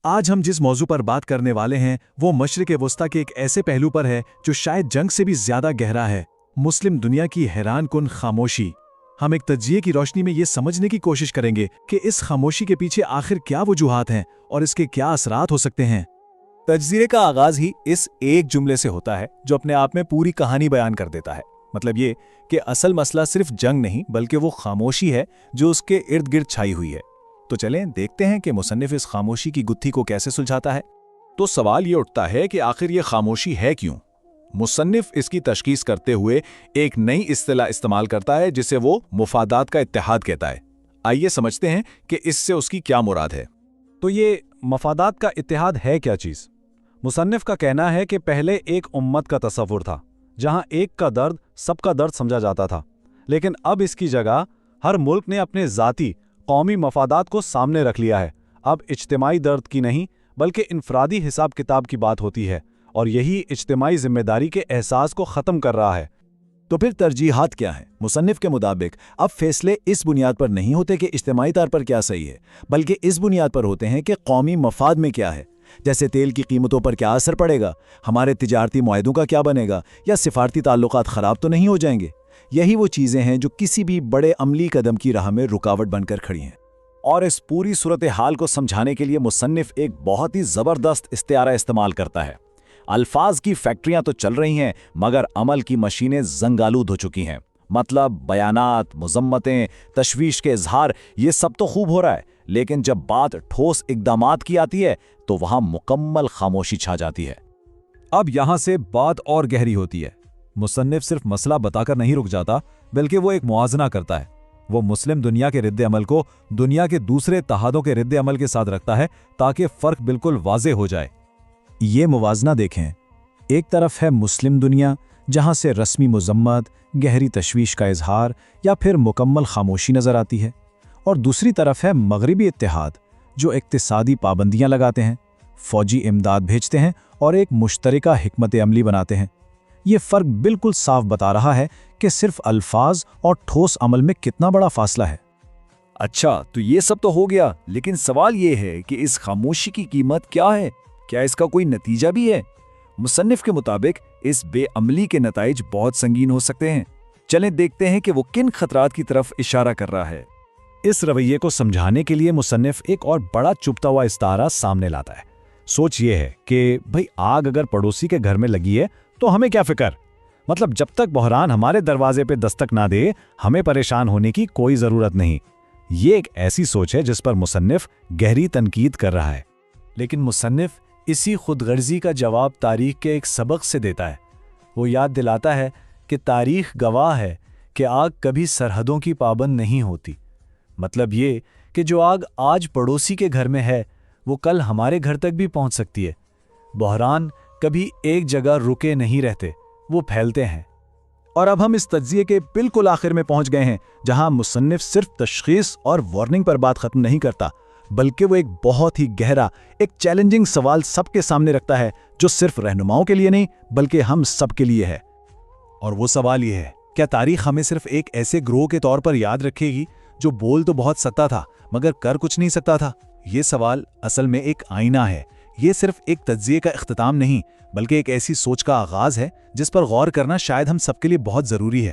آج ہم جس موضوع پر بات کرنے والے ہیں وہ مشرق وسطیٰ کے ایک ایسے پہلو پر ہے جو شاید جنگ سے بھی زیادہ گہرا ہے، مسلم دنیا کی حیران کن خاموشی۔ ہم ایک تجزیے کی روشنی میں یہ سمجھنے کی کوشش کریں گے کہ اس خاموشی کے پیچھے آخر کیا وجوہات ہیں اور اس کے کیا اثرات ہو سکتے ہیں۔ تجزیے کا آغاز ہی اس ایک جملے سے ہوتا ہے جو اپنے آپ میں پوری کہانی بیان کر دیتا ہے۔ مطلب یہ کہ اصل مسئلہ صرف جنگ نہیں بلکہ وہ خاموشی ہے جو اس کے ارد گرد چھائی ہوئی ہے۔ تو چلیں دیکھتے ہیں کہ مصنف اس خاموشی کی گتھی کو کیسے سلجھاتا ہے۔ تو سوال یہ اٹھتا ہے کہ آخر یہ خاموشی ہے کیوں؟ مصنف اس کی تشخیص کرتے ہوئے ایک نئی اصطلاح استعمال کرتا ہے جسے وہ مفادات کا اتحاد کہتا ہے۔ آئیے سمجھتے ہیں کہ اس سے اس کی کیا مراد ہے۔ تو یہ مفادات کا اتحاد ہے کیا چیز؟ مصنف کا کہنا ہے کہ پہلے ایک امت کا تصور تھا جہاں ایک کا درد سب کا درد سمجھا جاتا تھا، لیکن اب اس کی جگہ ہر ملک نے اپنے ذاتی قومی مفادات کو سامنے رکھ لیا ہے۔ اب اجتماعی درد کی نہیں بلکہ انفرادی حساب کتاب کی بات ہوتی ہے، اور یہی اجتماعی ذمہ داری کے احساس کو ختم کر رہا ہے۔ تو پھر ترجیحات کیا ہیں؟ مصنف کے مطابق اب فیصلے اس بنیاد پر نہیں ہوتے کہ اجتماعی طور پر کیا صحیح ہے، بلکہ اس بنیاد پر ہوتے ہیں کہ قومی مفاد میں کیا ہے۔ جیسے تیل کی قیمتوں پر کیا اثر پڑے گا، ہمارے تجارتی معاہدوں کا کیا بنے گا، یا سفارتی تعلقات خراب تو نہیں ہو جائیں گے۔ یہی وہ چیزیں ہیں جو کسی بھی بڑے عملی قدم کی راہ میں رکاوٹ بن کر کھڑی ہیں۔ اور اس پوری صورتحال کو سمجھانے کے لیے مصنف ایک بہت ہی زبردست استعارہ استعمال کرتا ہے۔ الفاظ کی فیکٹریاں تو چل رہی ہیں مگر عمل کی مشینیں زنگ آلود ہو چکی ہیں۔ مطلب بیانات، مذمتیں، تشویش کے اظہار، یہ سب تو خوب ہو رہا ہے، لیکن جب بات ٹھوس اقدامات کی آتی ہے تو وہاں مکمل خاموشی چھا جاتی ہے۔ اب یہاں سے بات اور گہری ہوتی ہے۔ مصنف صرف مسئلہ بتا کر نہیں رک جاتا بلکہ وہ ایک موازنہ کرتا ہے۔ وہ مسلم دنیا کے رد عمل کو دنیا کے دوسرے اتحادوں کے رد عمل کے ساتھ رکھتا ہے تاکہ فرق بالکل واضح ہو جائے۔ یہ موازنہ دیکھیں، ایک طرف ہے مسلم دنیا جہاں سے رسمی مذمت، گہری تشویش کا اظہار یا پھر مکمل خاموشی نظر آتی ہے، اور دوسری طرف ہے مغربی اتحاد جو اقتصادی پابندیاں لگاتے ہیں، فوجی امداد بھیجتے ہیں اور ایک مشترکہ حکمت عملی بناتے ہیں۔ یہ فرق بالکل صاف بتا رہا ہے کہ صرف الفاظ اور ٹھوس عمل میں کتنا بڑا فاصلہ ہے۔ اچھا، تو یہ سب تو ہو گیا، لیکن سوال یہ ہے کہ اس خاموشی کی قیمت کیا ہے؟ کیا اس کا کوئی نتیجہ بھی ہے؟ مصنف کے مطابق اس بے عملی کے نتائج بہت سنگین ہو سکتے ہیں۔ چلیں دیکھتے ہیں کہ وہ کن خطرات کی طرف اشارہ کر رہا ہے۔ اس رویے کو سمجھانے کے لیے مصنف ایک اور بڑا چپتا ہوا استعارہ سامنے لاتا ہے۔ سوچ یہ ہے کہ بھئی آگ اگر پڑوسی کے گھر میں لگی ہے تو ہمیں کیا فکر؟ مطلب جب تک بحران ہمارے دروازے پہ دستک نہ دے ہمیں پریشان ہونے کی کوئی ضرورت نہیں۔ یہ ایک ایسی سوچ ہے جس پر مصنف گہری تنقید کر رہا ہے۔ لیکن مصنف اسی خود غرضی کا جواب تاریخ کے ایک سبق سے دیتا ہے۔ وہ یاد دلاتا ہے کہ تاریخ گواہ ہے کہ آگ کبھی سرحدوں کی پابند نہیں ہوتی۔ مطلب یہ کہ جو آگ آج پڑوسی کے گھر میں ہے وہ کل ہمارے گھر تک بھی پہنچ سکتی ہے۔ بحران کبھی ایک جگہ رکے نہیں رہتے، وہ پھیلتے ہیں۔ اور اب ہم اس تجزیے کے بالکل آخر میں پہنچ گئے ہیں جہاں مصنف صرف تشخیص اور وارننگ پر بات ختم نہیں کرتا بلکہ وہ ایک بہت ہی گہرا، ایک چیلنجنگ سوال سب کے سامنے رکھتا ہے جو صرف رہنماؤں کے لیے نہیں بلکہ ہم سب کے لیے ہے۔ اور وہ سوال یہ ہے، کیا تاریخ ہمیں صرف ایک ایسے گروہ کے طور پر یاد رکھے گی جو بول تو بہت سکتا تھا مگر کر کچھ نہیں سکتا تھا؟ یہ سوال اصل میں ایک آئینہ ہے۔ یہ صرف ایک تجزیے کا اختتام نہیں بلکہ ایک ایسی سوچ کا آغاز ہے جس پر غور کرنا شاید ہم سب کے لیے بہت ضروری ہے۔